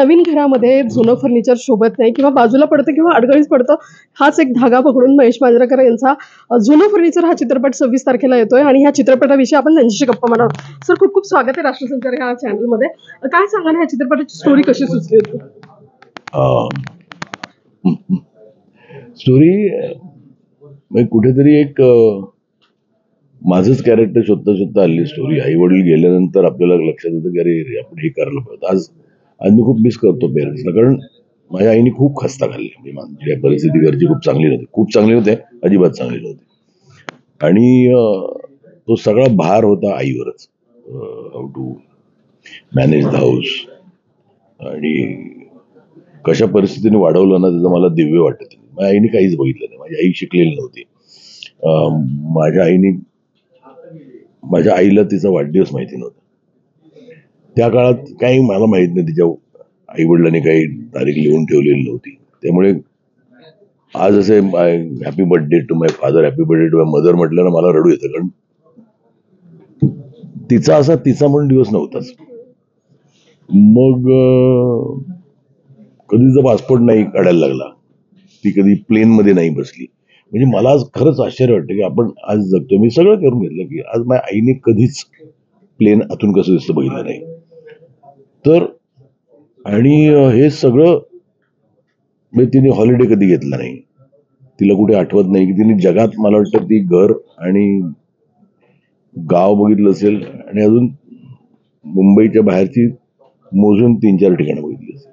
नवीन घरामध्ये जुनं फर्निचर शोभत नाही किंवा बाजूला पडतं किंवा अडगळीत पडतं. हाच एक धागा पकडून महेश मांजरेकर यांचा जुनं फर्निचर हा चित्रपट 26 तारखेला येतोय आणि ह्या चित्रपटाविषयी आपण त्यांच्याशी गप्पा मारणार आहोत. सर, खूप खूप स्वागत आहे राष्ट्रसंचार ह्या चॅनलमध्ये. काय सांगाल, ह्या चित्रपटाची स्टोरी कशी सुचली होती? स्टोरी कुठेतरी एक माझंच कॅरेक्टर शोधता शोधता आली स्टोरी. आई वडील गेल्यानंतर आपल्याला लक्षात येतं की अरे आपण हे करायला पाहिजे. आज मी खूप मिस करतो पेरेंट्सला, कारण माझ्या आईने खूप खस्ता खाल्ली. माझी परिस्थिती घरची खूप चांगली नव्हती, अजिबात चांगली नव्हती. आणि तो सगळा भार होता आईवरच. How to manage the house आणि कशा परिस्थितीने वाढवलं ना, त्याचं मला दिव्य वाटत. माझ्या आईने काहीच बघितलं नाही. माझी आई शिकलेली नव्हती. माझ्या आईला तिचा वाढदिवस माहिती नव्हता. त्या काळात काही मला माहित नाही, तिच्या आई वडिलांनी काही तारीख लिहून ठेवलेली नव्हती. त्यामुळे आज असे happy birthday to my father, happy birthday to my mother म्हटलं ना, मला रडू येतं, कारण तिचा म्हणून दिवस नव्हताच. मग कधीचा पासपोर्ट नाही काढायला लागला, ती कधी प्लेन मध्ये नाही बसली. म्हणजे मला आज खरंच आश्चर्य वाटतं की आपण आज जगतो. मी सगळं करून घेतलं की आज माझ्या आईने कधीच प्लेन आतून कसं दिसतं बघितलं नाही. तर आणि हे सगळं म्हणजे तिने हॉलिडे कधी घेतला नाही. तिला कुठे आठवत नाही की तिने जगात, मला वाटतं, ती घर आणि गाव बघितलं असेल आणि अजून मुंबईच्या बाहेरची मोजून 3-4 ठिकाणं बघितली असेल.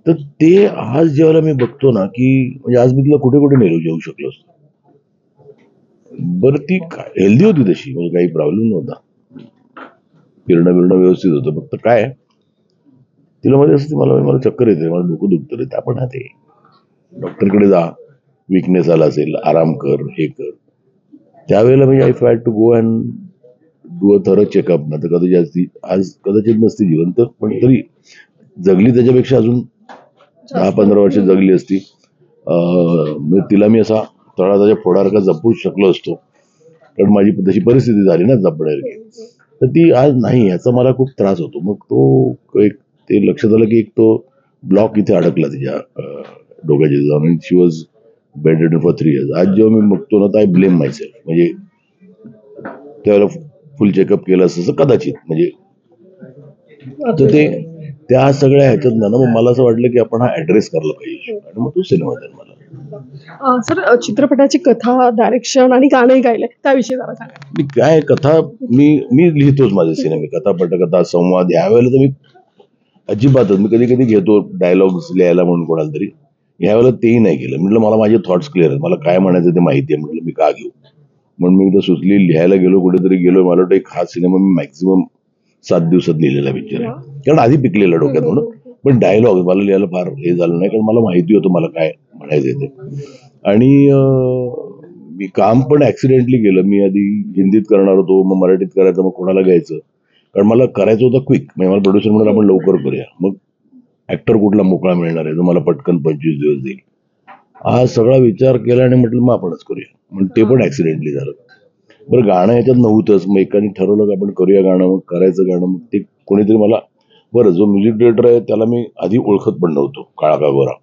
तर ते आज जेव्हा मी बघतो ना, की म्हणजे आज मी तिला कुठे कुठे नेलो जाऊ शकलो असतो. बरं, ती हेल्दी होती तशी, म्हणजे काही प्रॉब्लेम नव्हता. फिरणं व्यवस्थित होतं. फक्त काय तिला मध्ये असं मला चक्कर येते, मला डोकं दुखतं. ते आपण ते डॉक्टरकडे जा, विकनेस आला असेल, आराम कर, हे कर. त्यावेळेला म्हणजे I had to go and do a thorough checkup. ना तर कदाचित नसती जिवंत, पण तरी जगली त्याच्यापेक्षा अजून 10-15 वर्ष जगली असती. तिला मी असा तळाच्या फोडासारखा जपू शकलो असतो, कारण माझी तशी परिस्थिती झाली ना जपण्यासारखी. तर ती आज नाही, याचा मला खूप त्रास होतो. मग तो एक ते लक्षात आलं की एक तो ब्लॉक इथे अडकला तिच्या डोक्याच्या जाऊन. शी वॉज बेडरिडन फॉर 3 years. आज जेव्हा मी बघतो ना, तर आय ब्लेम मायसेल्फ. म्हणजे त्यावेळेला फुल चेकअप केलं असं कदाचित, म्हणजे तर ते त्या सगळ्या ह्याच्यात ना मग मला असं वाटलं की आपण हा ऍड्रेस करायला पाहिजे, आणि मग तो सिनेमा झाला मला. सर, चित्रपटाची कथा, डायरेक्शन आणि गाणंही गायलंय, त्याविषयी जरा सांगा. काय कथा, मी लिहितोच माझे सिनेमे, कथा, पटकथा, संवाद. यावेळेला तर मी अजिबातच, मी कधी कधी घेतो डायलॉग्स लिहायला म्हणून कोणाला तरी. यावेळेला तेही नाही केलं. म्हटलं मला माझे थॉट्स क्लिअर आहेत, मला काय म्हणायचं ते माहिती आहे. म्हटलं मी का घेऊ, म्हणून मी एकदा सुचली, लिहायला गेलो, कुठेतरी गेलो. मला वाटतं एक हा सिनेमा मी मॅक्झिमम 7 दिवसात लिहिलेला पिक्चर आहे, कारण आधी पिकलेला डोक्यात म्हणून. पण डायलॉग मला लिहायला फार हे झालं नाही, कारण मला माहिती होतं मला काय म्हणायचं ते. आणि मी काम पण ऍक्सिडेंटली केलं. मी आधी हिंदीत करणार होतो, मग मराठीत करायचं, मग कोणाला घ्यायचं, कारण मला करायचं होतं क्विक. म्हणजे मला प्रोड्युसर म्हणून आपण लवकर करूया, मग ऍक्टर कुठला मोकळा मिळणार आहे जो मला पटकन 25 दिवस देईल. हा सगळा विचार केला आणि म्हटलं मग आपणच करूया. मग ते पण ऍक्सिडेंटली झालं. बरं, गाणं ह्याच्यात नव्हतंच. मग एकाने ठरवलं की आपण करूया गाणं, मग करायचं गाणं. मग ते कोणीतरी मला, बरं, जो म्युझिक डिरेक्टर आहे त्याला मी आधी ओळखत पण नव्हतो, काळा का गोरा.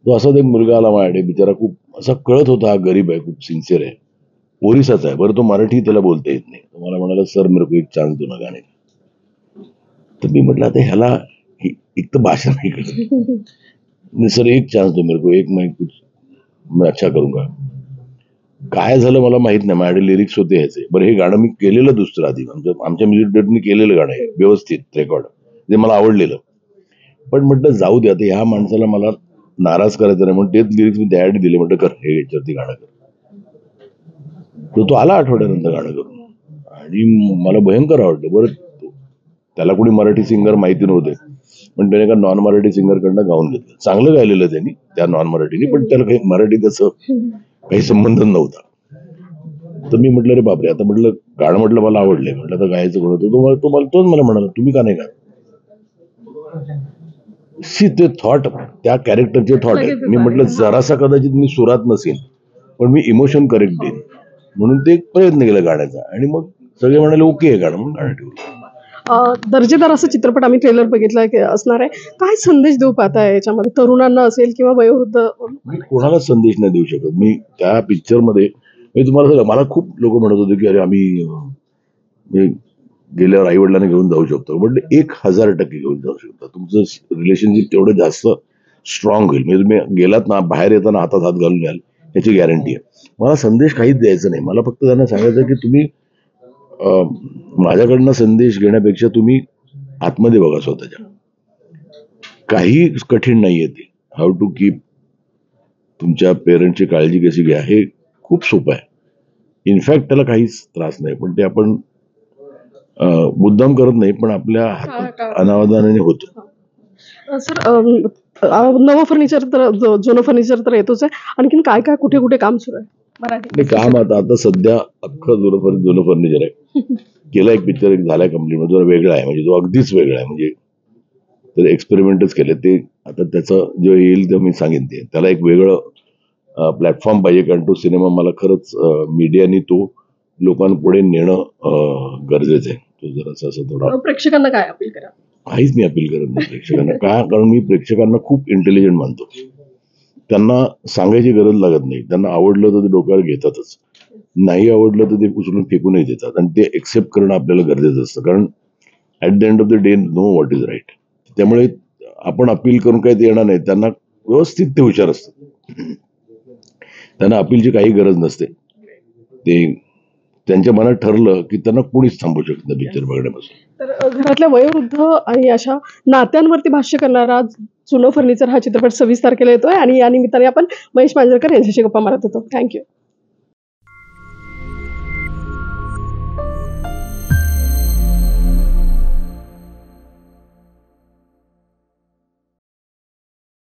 तो असाच एक मुलगा आला माझ्याकडे, बिचारा खूप असा कळत होता, हा गरीब आहे, खूप सिन्सिअर आहे, ओरिसाचा आहे. बरं, तो मराठी त्याला बोलता येत नाही. तो मला म्हणाला, सर मेरे को एक चान्स दो ना गाणे. तर मी म्हटलं आता ह्याला एक तर भाषा नाही कळत, सर एक चान्स दो मेरे को, एक मैं अच्छा करूंगा. काय झालं मला माहित नाही, माझ्याकडे लिरिक्स होते ह्याचे. बरं, हे गाणं मी केलेलं दुसरं आधी, आमच्या म्युझिक डिरेक्टरने केलेलं गाणं आहे, व्यवस्थित रेकॉर्ड, जे मला आवडलेलं. पण म्हटलं जाऊ दे, आता ह्या माणसाला मला नाराज करायचं नाही, म्हणून तेच लिरिक्स मी त्यासाठी दिले. म्हटलं कर, हे याच्यावरती गाणं कर. तो आला आठवड्यानंतर गाणं करून, आणि मला भयंकर आवडलं. बरं, त्याला कोणी मराठी सिंगर माहिती नव्हते, पण त्याने एका नॉन मराठी सिंगर कडनं गाऊन घेतलं. चांगलं गायलेलं त्यांनी, त्या नॉन मराठीने, पण त्याला काही मराठी त्याचं काही संबंध नव्हता. तर मी म्हटलं, अरे बापरे, आता म्हटलं गाणं, म्हटलं मला आवडलंय, म्हटलं आता गायचं कोण होतं. तोच मला म्हणाला, तुम्ही का नाही गात. ते थॉट, त्या कॅरेक्टरचे थॉट आहेत. मी म्हटलं जरासा कदाचित मी सुरात नसेल, पण मी इमोशन करेक्ट देईन, म्हणून ते प्रयत्न केला गाण्याचा. आणि मग सगळे म्हणाले ओके आहे गाणं, म्हणून गाणं ठेवलं. दर्जेदार असा चित्रपट आम्ही ट्रेलर बघितला असणार आहे. काय संदेश देऊ पाहताय याच्यामध्ये, तरुणांना असेल किंवा वयोवृद्ध? मी कोणालाच संदेश नाही देऊ शकत. मी त्या पिक्चरमध्ये मी तुम्हाला सांगा, मला खूप लोक म्हणत होते की अरे आम्ही गेल्यावर आई वडिलांना घेऊन जाऊ शकतो. म्हटलं 1000% घेऊन जाऊ शकता. तुमचं रिलेशनशिप तेवढं जास्त स्ट्रॉंग होईल. म्हणजे तुम्ही गेलात ना, बाहेर येताना हातात हात घालून याल, याची गॅरंटी आहे. मला संदेश काहीच द्यायचा नाही. मला फक्त त्यांना सांगायचं की तुम्ही माझ्याकडनं संदेश घेण्यापेक्षा तुम्ही आतमध्ये बघा स्वतःच्या. काही कठीण नाहीये ते. हाऊ टू कीप तुमच्या पेरेंटची काळजी कशी घ्या हे खूप सोपं आहे. इनफॅक्ट त्याला काहीच त्रास नाही. पण ते आपण मुद्दाम करत नाही, पण आपल्या हातात अनावधानाने होतं. सर, नवं फर्निचर तर जुनं फर्निचर तर येतोच आहे. आणखीन काय काय कुठे कुठे काम सुरू आहे मराठी? काम आता सध्या अख्खं जुनं फर्निचर आहे. गेला एक पिक्चर एक झालाय कम्प्लीट, जो वेगळा आहे, म्हणजे तो अगदीच वेगळा आहे. म्हणजे तर एक्सपेरिमेंटच केले ते. आता त्याचं जे येईल ते मी सांगेन. ते त्याला एक वेगळं प्लॅटफॉर्म पाहिजे, कारण तो सिनेमा मला खरंच मीडियाने तो लोकांपुढे नेणं गरजेचं आहे. तो जरासा असं थोडा. प्रेक्षकांना काय अपील करा? काहीच मी अपील करत नाही प्रेक्षकांना. का? कारण मी प्रेक्षकांना खूप इंटेलिजंट मानतो. त्यांना सांगायची गरज लागत नाही. त्यांना आवडलं तर ते डोक्यावर घेतातच, नाही आवडलं तर ते उचलून फेकूनही देतात. आणि ते एक्सेप्ट करणं आपल्याला गरजेचं असतं, कारण at the end of the day no what is right. त्यामुळे आपण अपील करून काही ते येणार नाही. त्यांना व्यवस्थित ते हुशार असतात. त्यांना अपीलची काही गरज नसते. ते त्यांच्या मनात ठरलं की त्यांना कोणीच थांबू शकत नाही पिक्चर बघण्यापासून. तर घरातल्या वयोवृद्ध आणि अशा नात्यांवरती भाष्य करणारा जुनं फर्निचर हा चित्रपट 26 तारखेला येतोय आणि या निमित्ताने आपण महेश मांजरेकर यांच्याशी गप्पा मारत होतो. थँक्यू.